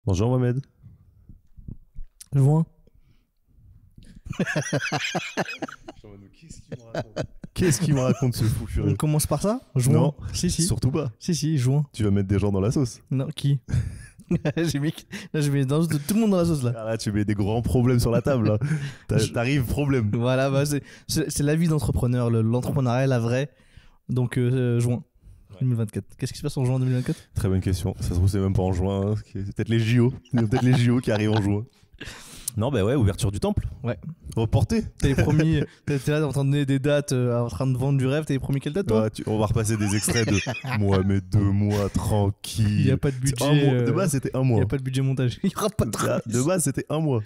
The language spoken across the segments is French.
Bonjour Mohamed. Juin. Qu'est-ce qu'il me raconte ce fou On furieux? commence par ça? Juin. Non, Si, si. surtout pas. Si, juin. Tu vas mettre des gens dans la sauce. Non, qui? J'ai mis... Là, j'ai mis tout le monde dans la sauce, là. Ah là, tu mets des grands problèmes sur la table. Là. T'arrives, problème. Voilà, bah, c'est la vie d'entrepreneur, l'entrepreneuriat, la vraie. Donc, juin 2024. Qu'est-ce qui se passe en juin 2024? Très bonne question. Ça se trouve, c'est même pas en juin. Hein. C'est peut-être les JO. C'est peut-être les JO qui arrivent en juin. Non, bah ouais, ouverture du temple. Ouais. Reporté. T'es les premiers. T'es là en train de donner des dates, en train de vendre du rêve. T'es les premiers quelle date, toi? Ouais, on va repasser des extraits de Mohamed 2 mois tranquille. Il n'y a pas de budget. De base, c'était un Il mois. n'y a pas de budget montage. Il n'y aura pas de travail. De base, c'était un mois.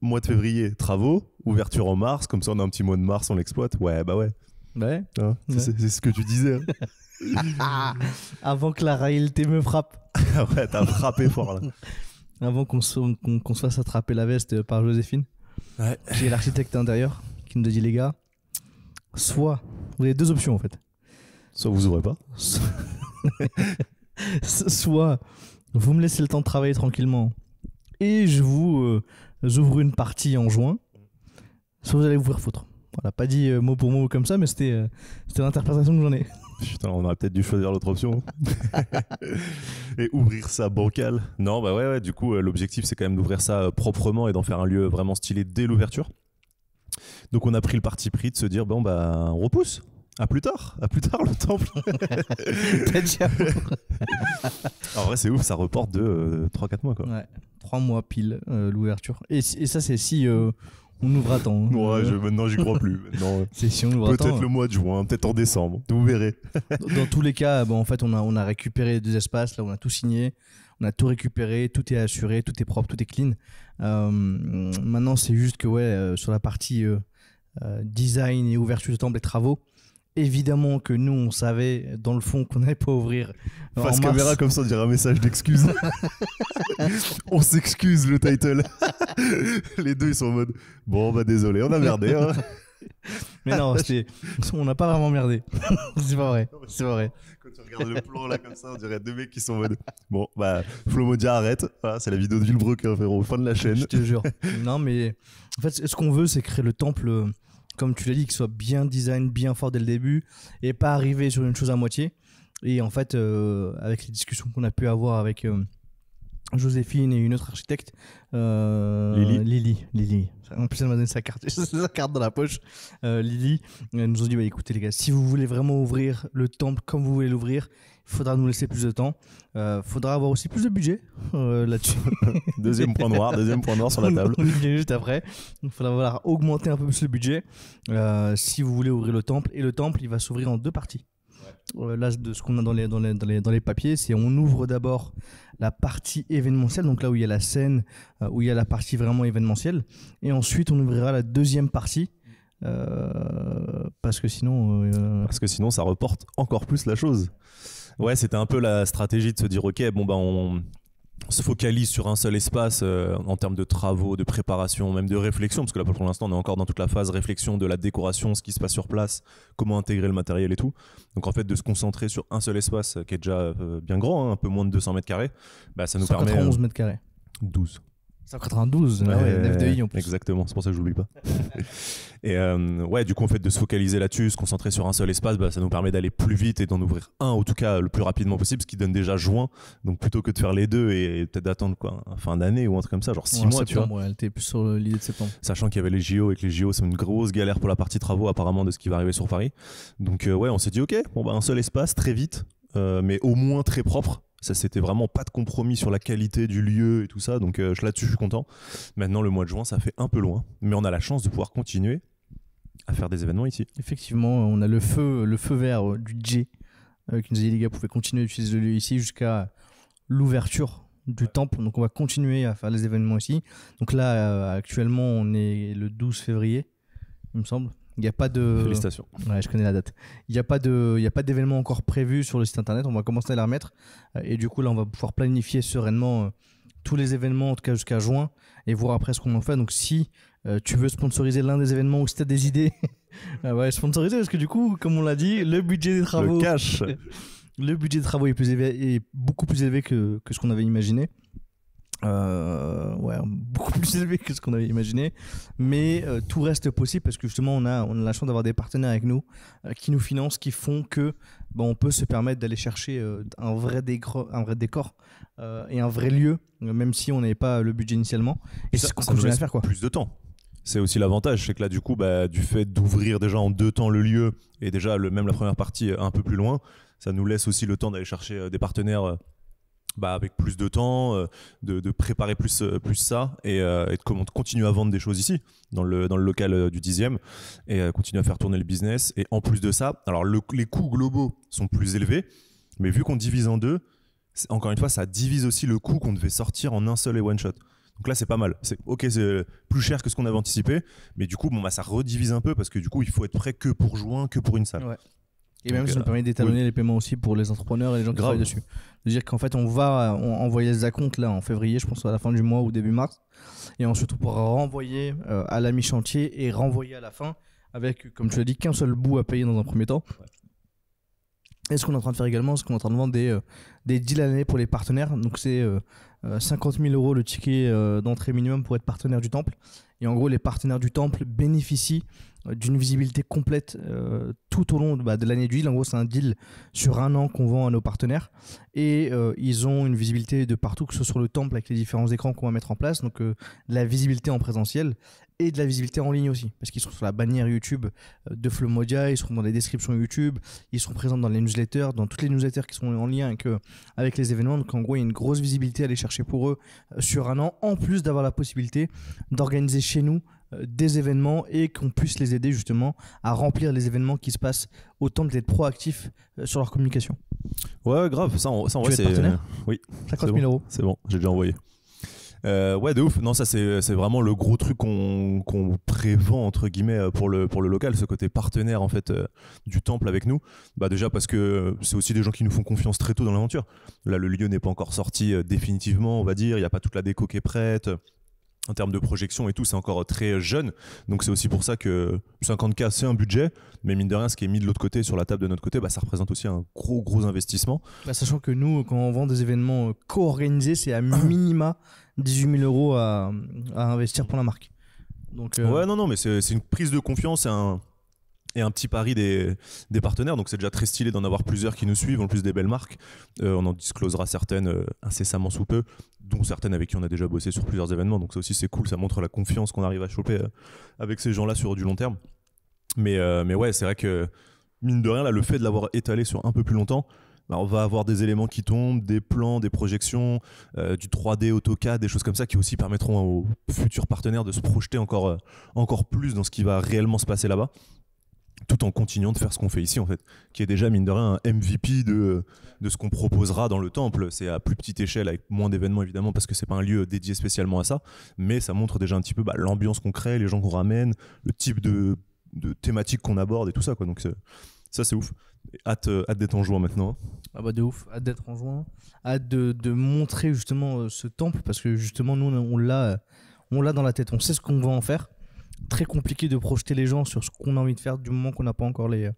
Mois de février, travaux. Ouverture en mars. Comme ça, on a un petit mois de mars, on l'exploite. Ouais, bah ouais. Ouais. Hein, Ouais. c'est ce que tu disais. Hein. Avant que la réalité me frappe. Ah ouais, t'as frappé fort là. Avant qu'on se fasse attraper la veste par Joséphine, Ouais. qui est l'architecte intérieur, qui nous a dit, les gars, soit, vous avez deux options en fait. Soit vous ouvrez pas. Soit vous me laissez le temps de travailler tranquillement et je vous ouvre une partie en juin, soit vous allez vous faire foutre. Voilà, pas dit mot pour mot comme ça, mais c'était l'interprétation que j'en ai. Putain, on aurait peut-être dû choisir l'autre option. Et ouvrir ça bancal. Non, bah ouais, du coup, l'objectif, c'est quand même d'ouvrir ça proprement et d'en faire un lieu vraiment stylé dès l'ouverture. Donc, on a pris le parti pris de se dire, bon, bah, on repousse. À plus tard le temple. T'as dit En vrai, c'est ouf, ça reporte de 3-4 mois, quoi. ouais, 3 mois pile l'ouverture. Et ça, c'est si on ouvre à temps. Ouais, maintenant, j'y crois plus. Maintenant, C'est si on ouvre à temps. peut-être le mois de juin, peut-être en décembre. Vous verrez. Dans tous les cas, bon, en fait, on a récupéré des espaces, là, on a tout signé, on a tout récupéré, tout est assuré, tout est propre, tout est clean. Maintenant, c'est juste que, ouais, sur la partie design et ouverture de temple et travaux, évidemment que nous, on savait dans le fond qu'on n'allait pas ouvrir. en Face mars. caméra, comme ça, on dirait un message d'excuse. On s'excuse, le title. Les deux, ils sont en mode bon, bah désolé, on a merdé. Hein. Mais non, on n'a pas vraiment merdé. C'est pas vrai. C'est pas vrai. Quand tu regardes le plan là, comme ça, on dirait deux mecs qui sont en mode bon, bah Flo Modia arrête. Voilà, c'est la vidéo de Villebrequin, frérot, fin de la chaîne. Je te jure. Non, mais en fait, ce qu'on veut, c'est créer le temple, comme tu l'as dit, qu'il soit bien design, bien fort dès le début, et pas arriver sur une chose à moitié. Et en fait, avec les discussions qu'on a pu avoir avec Joséphine et une autre architecte, Lily. En plus, elle m'a donné sa carte, sa carte dans la poche. Lily, elle nous a dit, bah, écoutez les gars, si vous voulez vraiment ouvrir le temple comme vous voulez l'ouvrir, il faudra nous laisser plus de temps. Faudra avoir aussi plus de budget là-dessus. Deuxième point noir sur la table. On y vient juste après. Il faudra falloir augmenter un peu plus le budget si vous voulez ouvrir le temple. Et le temple, il va s'ouvrir en deux parties. Là, de ce qu'on a dans les papiers, c'est on ouvre d'abord la partie événementielle, donc là où il y a la scène, où il y a la partie vraiment événementielle. Et ensuite, on ouvrira la deuxième partie. Parce que sinon, Ça reporte encore plus la chose. Ouais, c'était un peu la stratégie de se dire ok, bon bah on se focalise sur un seul espace en termes de travaux, de préparation, même de réflexion, parce que là pour l'instant on est encore dans toute la phase réflexion de la décoration, ce qui se passe sur place, comment intégrer le matériel et tout. Donc en fait de se concentrer sur un seul espace qui est déjà bien grand, hein, un peu moins de 200 mètres carrés, bah, ça nous permet 191 mètres carrés. 12. 192, ah ouais, 9 de I en plus. Exactement, c'est pour ça que je l'oublie pas. Et ouais, du coup, en fait, de se focaliser là-dessus, se concentrer sur un seul espace, bah, ça nous permet d'aller plus vite et d'en ouvrir un, en tout cas, le plus rapidement possible, ce qui donne déjà juin. Donc, plutôt que de faire les deux et peut-être d'attendre quoi, fin d'année ou un truc comme ça, genre 6 mois, tu vois. Ouais, elle était plus sur l'idée de septembre. Sachant qu'il y avait les JO et que les JO, c'est une grosse galère pour la partie travaux, apparemment, de ce qui va arriver sur Paris. Donc, ouais, on s'est dit, ok, bon, bah, un seul espace, très vite, mais au moins très propre. Ça, c'était vraiment pas de compromis sur la qualité du lieu et tout ça. Donc là-dessus, je suis content. Maintenant, le mois de juin, ça fait un peu loin. Mais on a la chance de pouvoir continuer à faire des événements ici. Effectivement, on a le feu vert du J qui nous a dit les gars, vous pouvez continuer à utiliser le lieu ici jusqu'à l'ouverture du temple. Donc on va continuer à faire les événements ici. Donc là, actuellement, on est le 12 février, il me semble. Il n'y a pas de... Félicitations. Ouais, je connais la date. Il n'y a pas d'événement encore prévu sur le site internet. On va commencer à la remettre. Et du coup, là, on va pouvoir planifier sereinement tous les événements, en tout cas jusqu'à juin, et voir après ce qu'on en fait. Donc, si tu veux sponsoriser l'un des événements ou si tu as des idées, ouais, sponsoriser, parce que du coup, comme on l'a dit, le budget des travaux... Le cash. Le budget de travaux est beaucoup plus élevé que ce qu'on avait imaginé. Ouais, beaucoup plus élevé que ce qu'on avait imaginé, mais tout reste possible parce que justement on a la chance d'avoir des partenaires avec nous qui nous financent, qui font que on peut se permettre d'aller chercher un vrai décor et un vrai lieu, même si on n'avait pas le budget initialement, et c'est ce qu'on continue à faire, quoi. Plus de temps. C'est aussi l'avantage, c'est que là du coup du fait d'ouvrir déjà en 2 temps le lieu et déjà même la première partie un peu plus loin, ça nous laisse aussi le temps d'aller chercher des partenaires avec plus de temps, de préparer plus ça et de continuer à vendre des choses ici, dans le local du 10e, et continuer à faire tourner le business. Et en plus de ça, alors les coûts globaux sont plus élevés, mais vu qu'on divise en deux, encore une fois, ça divise aussi le coût qu'on devait sortir en un seul et one shot. Donc là, c'est pas mal. C'est plus cher que ce qu'on avait anticipé, mais du coup, ça redivise un peu parce que du coup, il faut être prêt que pour juin, que pour une salle. Ouais. Et même ça nous permet d'étalonner les paiements aussi pour les entrepreneurs et les gens qui travaillent dessus. De dire qu'en fait, on va envoyer les acomptes là en février, je pense à la fin du mois ou début mars, et ensuite on pourra renvoyer à la mi-chantier et renvoyer à la fin avec, comme tu l'as dit, qu'un seul bout à payer dans un premier temps. Ouais. Et ce qu'on est en train de faire également, c'est qu'on est en train de vendre des deals à l'année pour les partenaires. Donc c'est 50 000 € le ticket d'entrée minimum pour être partenaire du temple. Et en gros, les partenaires du temple bénéficient d'une visibilité complète tout au long de l'année du deal. En gros, c'est un deal sur 1 an qu'on vend à nos partenaires. Et ils ont une visibilité de partout, que ce soit sur le temple avec les différents écrans qu'on va mettre en place. Donc de la visibilité en présentiel et de la visibilité en ligne aussi. Parce qu'ils sont sur la bannière YouTube de Flomodia, ils seront dans les descriptions YouTube, ils seront présents dans les newsletters, dans toutes les newsletters qui sont en lien avec les événements. Donc en gros, il y a une grosse visibilité à aller chercher pour eux sur 1 an, en plus d'avoir la possibilité d'organiser chez nous des événements et qu'on puisse les aider justement à remplir les événements qui se passent, autant d'être proactifs sur leur communication. Ouais, grave, ça en vrai c'est... Oui, 50 000 €. C'est bon, j'ai déjà envoyé. Ouais, de ouf. Non, ça c'est vraiment le gros truc qu'on prévend entre guillemets pour le local, ce côté partenaire en fait du temple avec nous. Déjà parce que c'est aussi des gens qui nous font confiance très tôt dans l'aventure. Là, le lieu n'est pas encore sorti définitivement, on va dire. Il n'y a pas toute la déco qui est prête. En termes de projection et tout, c'est encore très jeune. Donc c'est aussi pour ça que 50K, c'est un budget. Mais mine de rien, ce qui est mis de l'autre côté, sur la table de notre côté, ça représente aussi un gros investissement. Sachant que nous, quand on vend des événements co-organisés, c'est à minima 18 000 € à investir pour la marque. Donc, Ouais, non, mais c'est une prise de confiance et un petit pari des partenaires. Donc c'est déjà très stylé d'en avoir plusieurs qui nous suivent, en plus des belles marques. On en disclosera certaines incessamment sous peu, dont certaines avec qui on a déjà bossé sur plusieurs événements. Donc ça aussi c'est cool, ça montre la confiance qu'on arrive à choper avec ces gens-là sur du long terme. Mais ouais, c'est vrai que mine de rien, là, le fait de l'avoir étalé sur un peu plus longtemps, on va avoir des éléments qui tombent, des plans, des projections, du 3D, AutoCAD, des choses comme ça qui aussi permettront aux futurs partenaires de se projeter encore plus dans ce qui va réellement se passer là-bas, tout en continuant de faire ce qu'on fait ici en fait, qui est déjà mine de rien un MVP de ce qu'on proposera dans le temple. C'est à plus petite échelle, avec moins d'événements évidemment, parce que c'est pas un lieu dédié spécialement à ça, mais ça montre déjà un petit peu l'ambiance qu'on crée, les gens qu'on ramène, le type de thématique qu'on aborde et tout ça, quoi. Donc ça c'est ouf. Hâte d'être en juin maintenant. De ouf, hâte d'être en juin, hâte de montrer justement ce temple, parce que justement nous on l'a dans la tête, on sait ce qu'on va en faire. Très compliqué de projeter les gens sur ce qu'on a envie de faire du moment qu'on n'a pas encore les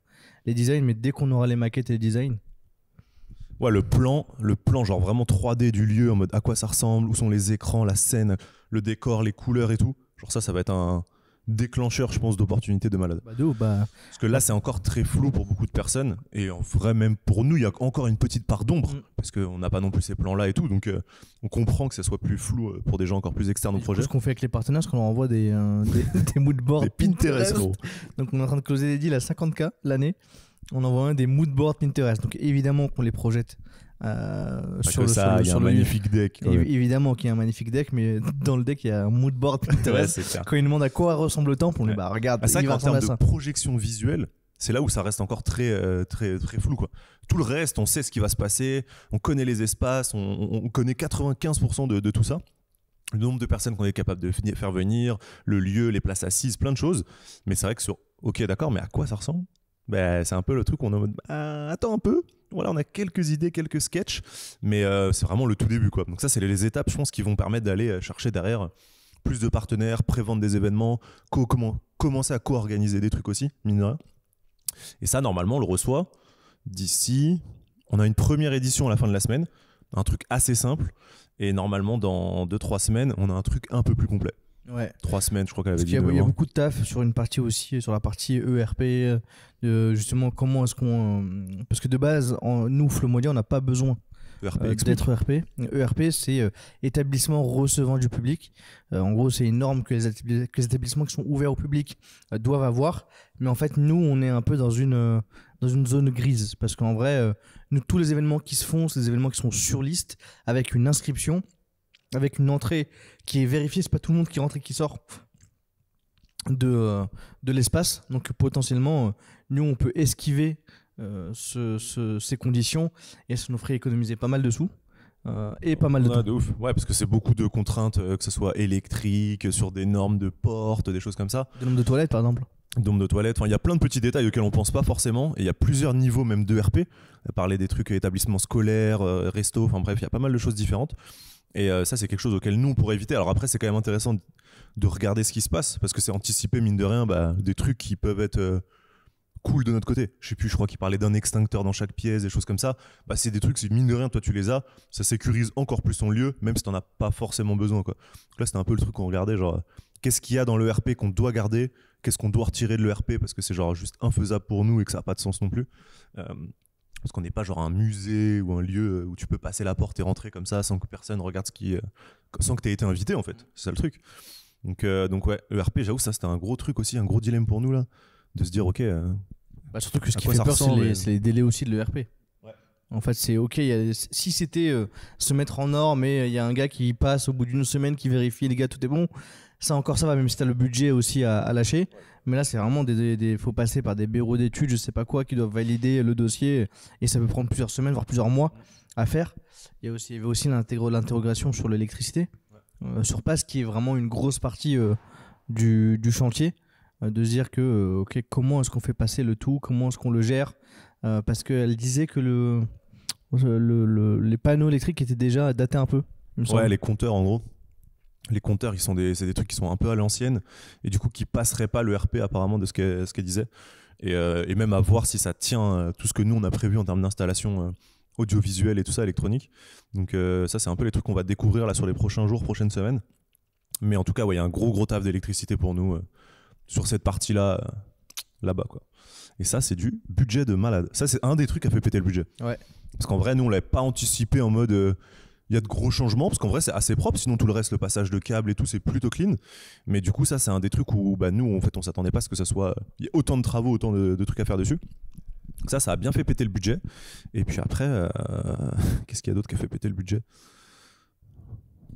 designs, mais dès qu'on aura les maquettes et les designs. Ouais, le plan genre vraiment 3D du lieu, en mode à quoi ça ressemble, où sont les écrans, la scène, le décor, les couleurs et tout. Genre ça va être un déclencheur, je pense, d'opportunités de malade. Parce que là, c'est encore très flou pour beaucoup de personnes. Et en vrai, même pour nous, il y a encore une petite part d'ombre. Parce qu'on n'a pas non plus ces plans-là et tout. Donc, on comprend que ça soit plus flou pour des gens encore plus externes au projet. Ce qu'on fait avec les partenaires, c'est qu'on leur envoie des moodboards. Des Pinterest, gros. Donc, on est en train de closer des deals à 50K l'année. On envoie des moodboards Pinterest. Donc, évidemment qu'on les projette. Sur il y a un magnifique deck. Évidemment qu'il y a un magnifique deck, mais dans le deck il y a un moodboard Pinterest. Ouais, quand ils demandent à quoi ressemble le temple, on dit regarde, ça, en termes de projection visuelle, c'est là où ça reste encore très flou, quoi. Tout le reste, on sait ce qui va se passer, on connaît les espaces, on connaît 95% de tout ça. Le nombre de personnes qu'on est capable de faire venir, le lieu, les places assises, plein de choses. Mais c'est vrai que ok, d'accord, mais à quoi ça ressemble ? C'est un peu le truc où on est en mode attends un peu. Voilà, on a quelques idées, quelques sketchs, mais c'est vraiment le tout début, quoi. Donc ça, c'est les étapes, je pense, qui vont permettre d'aller chercher derrière plus de partenaires, prévendre des événements, commencer à co-organiser des trucs aussi, mine de rien. Et ça, normalement, on le reçoit d'ici... On a une première édition à la fin de la semaine, un truc assez simple, Et normalement, dans 2-3 semaines, on a un truc un peu plus complet. Ouais. 3 semaines, je crois qu'elle avait Parce dit. qu'il y a beaucoup de taf sur une partie aussi, sur la partie ERP, justement comment est-ce qu'on... parce que de base, nous, Flomodia, on n'a pas besoin d'être ERP. ERP, c'est établissement recevant du public. En gros, c'est une norme que les établissements qui sont ouverts au public doivent avoir. Mais en fait, nous, on est un peu dans une zone grise. Parce qu'en vrai, nous, tous les événements qui se font, c'est des événements qui sont sur liste, avec une inscription, avec une entrée qui est vérifiée. C'est pas tout le monde qui rentre et qui sort de l'espace. Donc potentiellement, nous, on peut esquiver ces conditions et ça nous ferait économiser pas mal de sous et pas mal de temps. De ouf. Ouais, parce que c'est beaucoup de contraintes, que ce soit électrique, sur des normes de porte, des choses comme ça. De nombre de toilettes, par exemple. Nombre de toilettes, il y a plein de petits détails auxquels on pense pas forcément, et il y a plusieurs niveaux même d'ERP. Parler des trucs établissements scolaires, resto, enfin bref, il y a pas mal de choses différentes. Et ça, c'est quelque chose auquel nous, on pourrait éviter. Alors après, c'est quand même intéressant de regarder ce qui se passe, parce que c'est anticiper, mine de rien, des trucs qui peuvent être cool de notre côté. Je sais plus, je crois qu'il parlait d'un extincteur dans chaque pièce, des choses comme ça. C'est des trucs, c'est mine de rien, toi tu les as, ça sécurise encore plus ton lieu, même si t'en as pas forcément besoin, quoi. Donc là, c'était un peu le truc qu'on regardait, genre, qu'est-ce qu'il y a dans l'ERP qu'on doit garder, qu'est-ce qu'on doit retirer de l'ERP, parce que c'est genre juste infaisable pour nous et que ça n'a pas de sens non plus. Parce qu'on n'est pas genre un musée ou un lieu où tu peux passer la porte et rentrer comme ça sans que personne regarde sans que tu aies été invité, en fait. C'est ça le truc. Donc ouais, l'ERP, j'avoue, ça c'était un gros truc aussi, un gros dilemme pour nous là, de se dire ok. Surtout que ce qui fait peur, c'est les délais aussi de l'ERP. Ouais. En fait, c'est ok. Si c'était se mettre en norme, mais il y a un gars qui passe au bout d'une semaine, qui vérifie, les gars, tout est bon. Ça encore, ça va, même si tu as le budget aussi à lâcher. Ouais. Mais là, c'est vraiment faut passer par des bureaux d'études, je sais pas quoi, qui doivent valider le dossier. Et ça peut prendre plusieurs semaines, voire plusieurs mois à faire. Il y avait aussi l'interrogation sur l'électricité sur place, qui est vraiment une grosse partie du chantier. De se dire que, ok, comment est-ce qu'on fait passer le tout, comment est-ce qu'on le gère, parce qu'elle disait que les panneaux électriques étaient déjà datés un peu. Ouais, les compteurs en gros. Les compteurs, c'est des trucs qui sont un peu à l'ancienne et du coup qui passeraient pas le RP apparemment de ce qu'elle disait. Et même à voir si ça tient tout ce que nous on a prévu en termes d'installation audiovisuelle et tout ça électronique. Donc ça c'est un peu les trucs qu'on va découvrir là sur les prochains jours, prochaines semaines. Mais en tout cas, il y a un gros taf d'électricité pour nous sur cette partie-là, là-bas, quoi. Et ça, c'est du budget de malade. Ça, c'est un des trucs qui a fait péter le budget. Ouais. Parce qu'en vrai, nous, on l'avait pas anticipé en mode... il y a de gros changements, parce qu'en vrai, c'est assez propre. Sinon, tout le reste, le passage de câbles et tout, c'est plutôt clean. Mais du coup, ça, c'est un des trucs où nous, en fait, on s'attendait pas à ce que ça soit... Il y ait autant de travaux, autant de trucs à faire dessus. Donc ça a bien fait péter le budget. Et puis après, qu'est-ce qu'il y a d'autre qui a fait péter le budget ?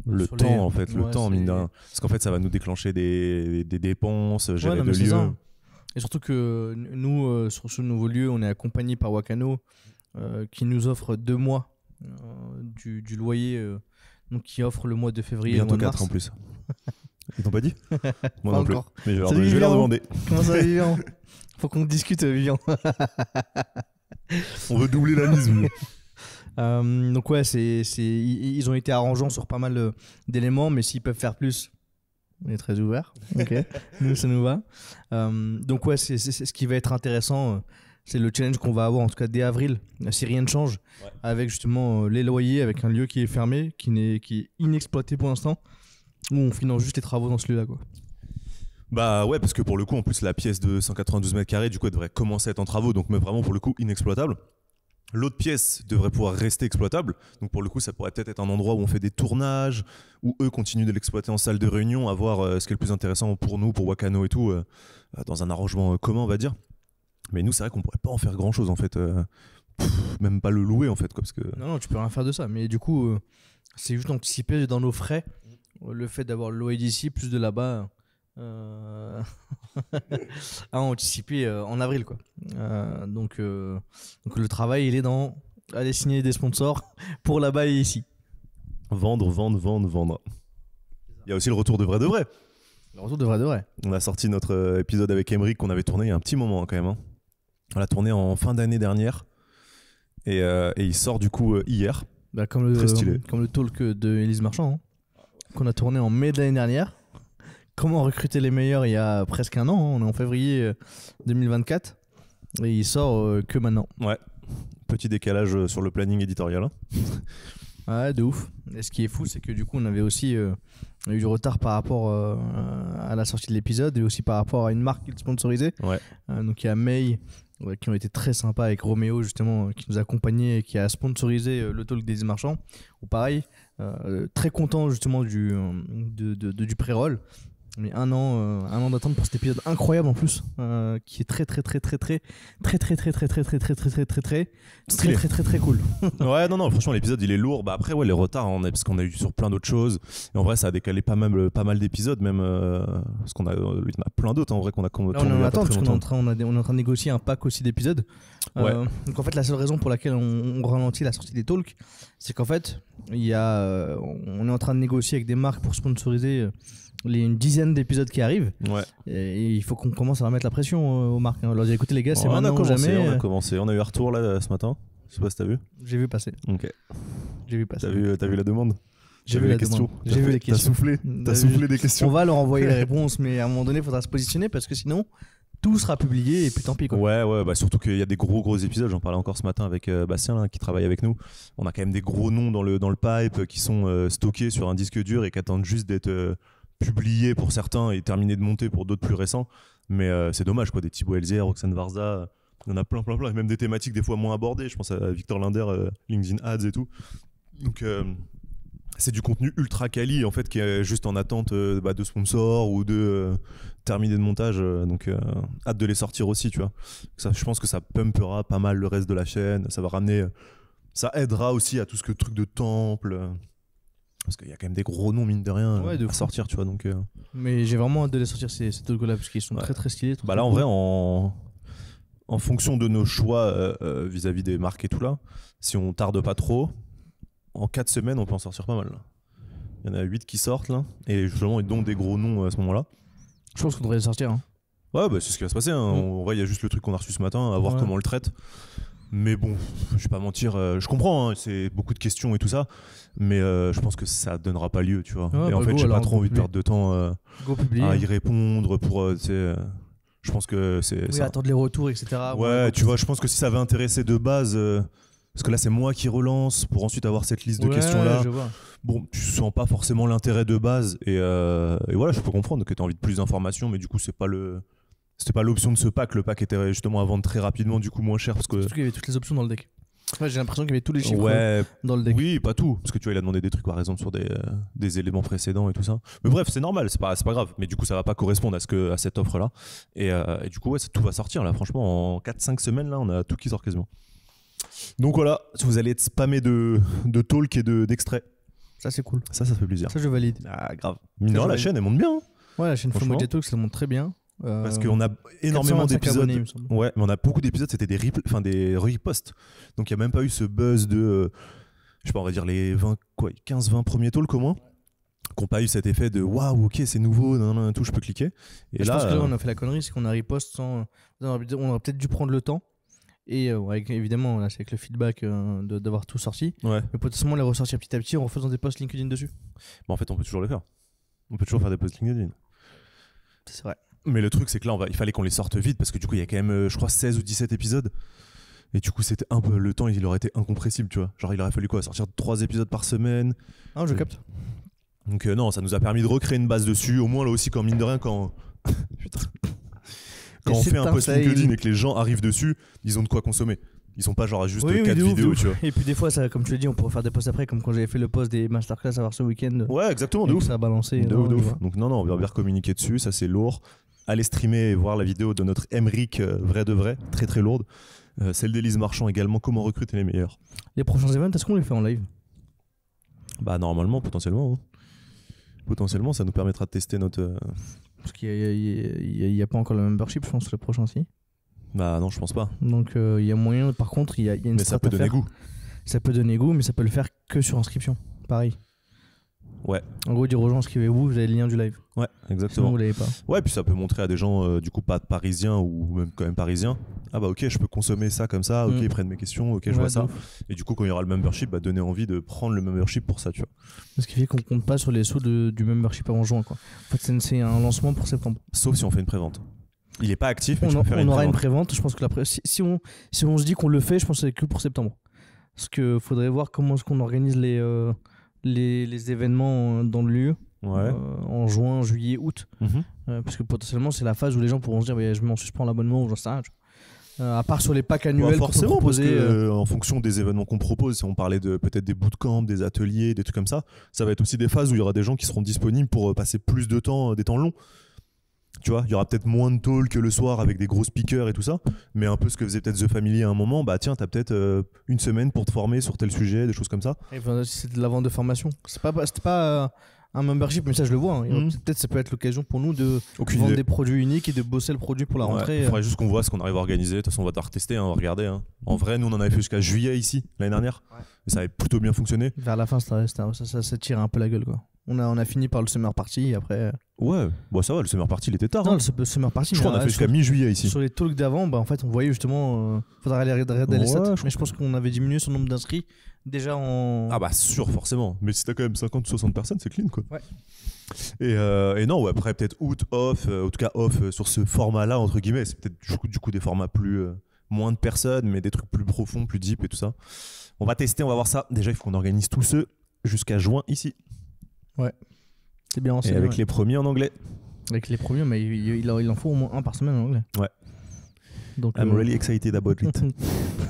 Le temps, en fait, le temps, mine de rien. Parce qu'en fait, ça va nous déclencher des dépenses, gérer le lieu. Et surtout que nous, sur ce nouveau lieu, on est accompagné par Wakano, qui nous offre 2 mois du loyer, donc qui offre le mois de février. Bientôt 4 en plus. Ils t'ont pas dit ? Moi pas non plus. Encore. Mais je vais leur demander. Comment ça va, Vivian ? Faut qu'on discute, Vivian. On veut doubler la mise. Donc ouais, ils ont été arrangeants sur pas mal d'éléments, mais s'ils peuvent faire plus, on est très ouverts. Okay. Nous, ça nous va. Donc ouais, c'est ce qui va être intéressant. C'est le challenge qu'on va avoir, en tout cas dès avril, si rien ne change, avec justement les loyers, avec un lieu qui est fermé, qui est inexploité pour l'instant, où on finance juste les travaux dans ce lieu-là, quoi. Bah ouais, parce que pour le coup, en plus, la pièce de 192 mètres carrés, du coup, elle devrait commencer à être en travaux, donc mais vraiment pour le coup, inexploitable. L'autre pièce devrait pouvoir rester exploitable. Donc pour le coup, ça pourrait peut-être être un endroit où on fait des tournages, où eux continuent de l'exploiter en salle de réunion, à voir ce qui est le plus intéressant pour nous, pour Wakano et tout, dans un arrangement commun, on va dire. Mais nous, c'est vrai qu'on pourrait pas en faire grand-chose, en fait. Même pas le louer, en fait. Quoi, parce que... Non, tu peux rien faire de ça. Mais du coup, c'est juste anticiper dans nos frais le fait d'avoir le loyer d'ici, plus de là-bas... à anticiper en avril, quoi. Donc le travail, il est dans aller signer des sponsors pour là-bas et ici. Vendre. Il y a aussi le retour de vrai. Le retour de vrai. On a sorti notre épisode avec Emeric qu'on avait tourné il y a un petit moment quand même. Hein. On l'a tourné en fin d'année dernière et il sort du coup hier. Bah, comme le talk de Élise Marchand, hein, qu'on a tourné en mai de l'année dernière. Comment recruter les meilleurs il y a presque un an, hein. On est en février 2024 et il sort que maintenant. Ouais, petit décalage sur le planning éditorial. Hein. Ouais, de ouf. Et ce qui est fou, c'est que du coup, on avait aussi on a eu du retard par rapport à la sortie de l'épisode et aussi par rapport à une marque qui le sponsorisait. Ouais. Donc il y a May qui ont été très sympas avec Roméo justement qui nous a accompagnés et qui a sponsorisé le talk des marchands. Ou pareil, très content justement du pré-roll. Mais un an d'attente pour cet épisode incroyable en plus, qui est très cool. Ouais, non, franchement, l'épisode il est lourd. Bah après, ouais, les retards, parce qu'on a eu sur plein d'autres choses. Et en vrai, ça a décalé pas mal d'épisodes, même parce qu'on a plein d'autres en vrai qu'on a tourné. Là, on est en attente parce qu'on est en train de négocier un pack aussi d'épisodes. Ouais. Donc en fait, la seule raison pour laquelle on ralentit la sortie des talks, c'est qu'en fait, on est en train de négocier avec des marques pour sponsoriser. Une dizaine d'épisodes qui arrivent. Ouais. Et il faut qu'on commence à remettre la pression aux marques. Alors j'ai écouté les gars, c'est maintenant ou jamais. On a commencé. On a eu un retour là ce matin. Je sais pas si t'as vu. J'ai vu passer. Ok. J'ai vu passer. T'as vu la demande. J'ai vu les questions. J'ai vu les questions. T'as soufflé des questions. On va leur envoyer les réponses, mais à un moment donné, il faudra se positionner parce que sinon, tout sera publié et puis tant pis quoi. Ouais, bah surtout qu'il y a des gros épisodes. J'en parlais encore ce matin avec Bastien là, qui travaille avec nous. On a quand même des gros noms dans le pipe qui sont stockés sur un disque dur et qui attendent juste d'être publiés pour certains et terminés de monter pour d'autres plus récents. Mais c'est dommage quoi, des Thibaut Elzière, Roxane Varza. Il y en a plein, et même des thématiques des fois moins abordées. Je pense à Victor Linder, LinkedIn Ads et tout. Donc c'est du contenu ultra quali en fait qui est juste en attente de sponsors ou de terminer de montage. Donc hâte de les sortir aussi, tu vois. Ça, je pense que ça pumpera pas mal le reste de la chaîne. Ça va ramener, ça aidera aussi à tout ce que truc de temple. Parce qu'il y a quand même des gros noms mine de rien à sortir, tu vois. Donc. Mais j'ai vraiment hâte de les sortir ces talks-là parce qu'ils sont très stylés. Bah là en vrai en fonction de nos choix vis-à-vis des marques et tout là, si on tarde pas trop, en 4 semaines on peut en sortir pas mal là. Il y en a 8 qui sortent là, et justement donc des gros noms à ce moment là. Je pense qu'on devrait les sortir. Hein. Ouais bah c'est ce qui va se passer, hein. En vrai il y a juste le truc qu'on a reçu ce matin, à voir comment on le traite. Mais bon, je vais pas mentir, je comprends, hein, c'est beaucoup de questions et tout ça, mais je pense que ça donnera pas lieu, tu vois. Et en fait j'ai pas trop envie de perdre de temps à y répondre pour, tu sais... Je pense que c'est ça. Attendre les retours, etc. Ouais, tu vois, je pense que si ça avait intéressé de base, parce que là c'est moi qui relance pour ensuite avoir cette liste de questions-là. Bon, tu sens pas forcément l'intérêt de base et voilà, je peux comprendre que tu as envie de plus d'informations, mais du coup c'était pas l'option de ce pack. Le pack était justement à vendre très rapidement, du coup moins cher parce que. Surtout qu'il y avait toutes les options dans le deck. Ouais, j'ai l'impression qu'il y avait tous les chiffres dans le deck. Oui, pas tout, parce que tu vois, il a demandé des trucs par exemple sur des éléments précédents et tout ça. Mais bref, c'est normal, c'est pas grave. Mais du coup, ça va pas correspondre à cette offre-là. Et du coup, tout va sortir là. Franchement, en 4-5 semaines, là, on a tout qui sort quasiment. Donc voilà, si vous allez être spammé de talk et d'extraits. Ça, c'est cool. Ça fait plaisir. Ça, je valide. Ah, grave. Mine de rien, la chaîne, elle monte bien. Hein. Ouais, la chaîne FOMO Talk, ça monte très bien. Parce qu'on a énormément d'épisodes. Ouais, mais on a beaucoup d'épisodes, c'était des reposts. Donc il n'y a même pas eu ce buzz de, je sais pas, on va dire les 15-20 premiers talks au moins, qui n'ont pas eu cet effet de waouh, ok, c'est nouveau, tout, je peux cliquer. Et là, je pense que là, on a fait la connerie, c'est qu'on a repost sans. On aurait peut-être dû prendre le temps. Et évidemment, là, c'est avec le feedback d'avoir tout sorti. Ouais. Mais potentiellement les ressortir petit à petit en faisant des posts LinkedIn dessus. Bah, en fait, on peut toujours le faire. On peut toujours faire des posts LinkedIn. C'est vrai. Mais le truc, c'est que là, il fallait qu'on les sorte vite parce que du coup, il y a quand même, je crois, 16 ou 17 épisodes. Et du coup, c'était un peu, le temps, il aurait été incompressible, tu vois. Genre, il aurait fallu sortir 3 épisodes par semaine. Ah, je capte. Donc, non, ça nous a permis de recréer une base dessus. Au moins, là aussi, quand mine de rien, Putain. Quand on fait un post LinkedIn et que les gens arrivent dessus, ils ont de quoi consommer. Ils sont pas genre juste 4 vidéos, tu vois. Et puis des fois, ça, comme tu l'as dit, on pourrait faire des posts après, comme quand j'avais fait le post des masterclass à voir ce week-end. Ouais, exactement, de ouf. Ça a balancé. De ouf. Donc non, on va bien communiquer dessus, ça c'est lourd. Allez streamer et voir la vidéo de notre Emric vrai de vrai, très très lourde. Celle d'Élise Marchand également, comment recruter les meilleurs. Les prochains events, est-ce qu'on les fait en live? Bah normalement, potentiellement. Hein. Potentiellement, ça nous permettra de tester notre... Parce qu'il n'y a pas encore le membership, je pense, le prochain si. Bah non, je pense pas. Donc il y a moyen, par contre, il y a une mais ça peut donner goût. Ça peut donner goût, mais ça peut le faire que sur inscription. Pareil. Ouais. En gros, dire aux gens, inscrivez-vous, vous avez le lien du live. Ouais, exactement. Sinon, vous l'avez pas. Ouais, puis ça peut montrer à des gens, du coup, pas parisiens ou même quand même parisiens. Ah bah ok, je peux consommer ça comme ça, ok, ils prennent mes questions, ok, je vois ça. Et du coup, quand il y aura le membership, bah donner envie de prendre le membership pour ça, tu vois. Ce qui fait qu'on compte pas sur les sous du membership avant juin, quoi. En fait, c'est un lancement pour septembre. Sauf si on fait une prévente. Il est pas actif, mais on aura une prévente. Je pense que si on se dit qu'on le fait, je pense que c'est que pour septembre. Parce qu'il faudrait voir comment est-ce qu'on organise les événements dans le lieu Ouais. en juin, juillet, août. Mhm. Parce que potentiellement, c'est la phase où les gens pourront se dire je m'en suspends l'abonnement ou j'en sais rien. À part sur les packs annuels qu'on peut Forcément, parce proposer. que en fonction des événements qu'on propose, si on parlait de peut-être des bootcamps, des ateliers, des trucs comme ça va être aussi des phases où il y aura des gens qui seront disponibles pour passer plus de temps, des temps longs. Tu vois, il y aura peut-être moins de talk que le soir avec des gros speakers et tout ça, mais un peu ce que faisait peut-être The Family à un moment, bah tiens, t'as peut-être une semaine pour te former sur tel sujet, des choses comme ça. C'est de la vente de formation. C'était pas un membership, mais ça je le vois. Hein. Peut-être ça peut être l'occasion pour nous de vendre des produits uniques et de bosser le produit pour la rentrée. Il faudrait juste qu'on voit ce qu'on arrive à organiser. De toute façon, on va devoir tester, on va regarder. En vrai, nous on en avait fait jusqu'à juillet ici, l'année dernière. Ouais. Et ça avait plutôt bien fonctionné. Vers la fin, ça tire un peu la gueule, quoi. On a fini par le summer party et après. Ouais, bon, ça va, le summer party il était tard. Non, le summer party. Je crois qu'on a fait jusqu'à mi-juillet ici. Sur les talks d'avant, en fait, on voyait justement. Faudrait aller regarder les stats. Mais je pense qu'on avait diminué son nombre d'inscrits déjà en. Ah bah sûr, forcément. Mais si t'as quand même 50 ou 60 personnes, c'est clean, quoi. Ouais. Et non, ouais, après peut-être août, off, en tout cas off sur ce format-là, entre guillemets. C'est peut-être du coup des formats plus. Moins de personnes, mais des trucs plus profonds, plus deep et tout ça. On va tester, on va voir ça. Déjà, il faut qu'on organise tous ceux jusqu'à juin ici. Ouais. C'est bien. Et avec les premiers en anglais. Avec les premiers, mais il en faut au moins un par semaine en anglais. Ouais. Donc, I'm really excited about it.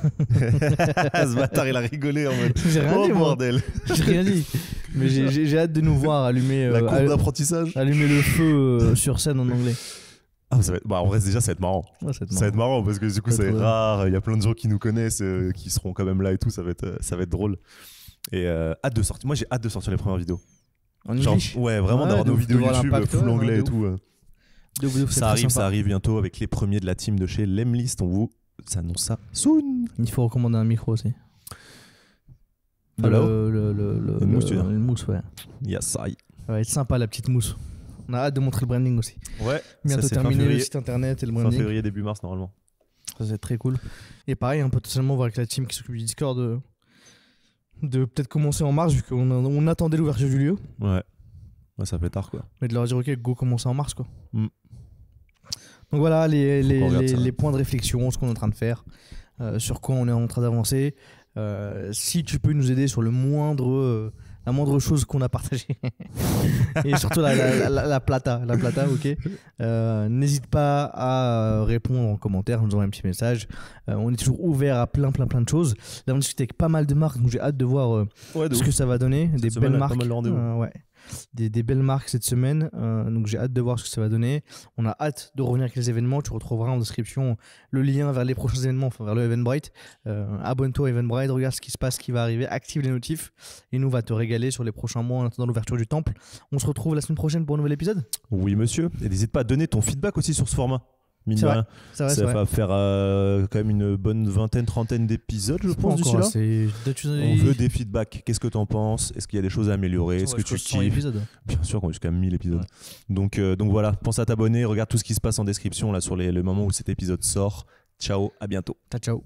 Ce bâtard, il a rigolé en mode. J'ai rien dit, bordel. J'ai rien dit. Mais j'ai hâte de nous voir allumer. La courbe d'apprentissage. Allumer le feu sur scène en anglais. Ah, en vrai, déjà, ça va être marrant. Ouais, ça va être marrant parce que du coup, c'est rare. Il y a plein de gens qui nous connaissent, qui seront quand même là et tout. Ça va être drôle. Et hâte de sortir. Moi, j'ai hâte de sortir les premières vidéos. En English. Ouais, vraiment d'avoir nos vidéos YouTube full anglais et tout. Ça arrive bientôt avec les premiers de la team de chez Lemlist. On vous annonce ça soon. Il faut recommander un micro aussi. Une mousse, tu veux dire. Une mousse, ouais. Yes, ça va être sympa la petite mousse. On a hâte de montrer le branding aussi. Ouais. Bientôt terminé le site internet et le branding. Fin février, début mars normalement. Ça c'est très cool. Et pareil, potentiellement voir avec la team qui s'occupe du Discord de peut-être commencer en mars vu qu'on attendait l'ouverture du lieu. Ouais, ça fait tard quoi. Mais de leur dire ok, go commencer en mars quoi. Donc voilà les points de réflexion, ce qu'on est en train de faire, sur quoi on est en train d'avancer. Si tu peux nous aider sur la moindre chose qu'on a partagée et surtout la plata, ok. N'hésite pas à répondre en commentaire, nous envoyer un petit message. On est toujours ouvert à plein de choses. Là on discute avec pas mal de marques, donc j'ai hâte de voir ce que ça va donner. Des belles marques. Ouais. Des belles marques cette semaine, donc j'ai hâte de voir ce que ça va donner. On a hâte de revenir avec les événements. Tu retrouveras en description le lien vers les prochains événements, enfin vers le Eventbrite. Abonne-toi à Eventbrite, regarde ce qui se passe, ce qui va arriver, active les notifs et nous va te régaler sur les prochains mois en attendant l'ouverture du temple. On se retrouve la semaine prochaine pour un nouvel épisode. Oui monsieur, et n'hésite pas à donner ton feedback aussi sur ce format. Mine de rien. Ça va faire quand même une bonne trentaine d'épisodes, je pense, d'ici là. On veut des feedbacks. Qu'est-ce que t'en penses? Est-ce qu'il y a des choses à améliorer? Est-ce que tu kiffes? Bien sûr qu'on est jusqu'à 1000 épisodes. Ouais. Donc voilà, pense à t'abonner. Regarde tout ce qui se passe en description là sur le moment où cet épisode sort. Ciao, à bientôt. Ciao.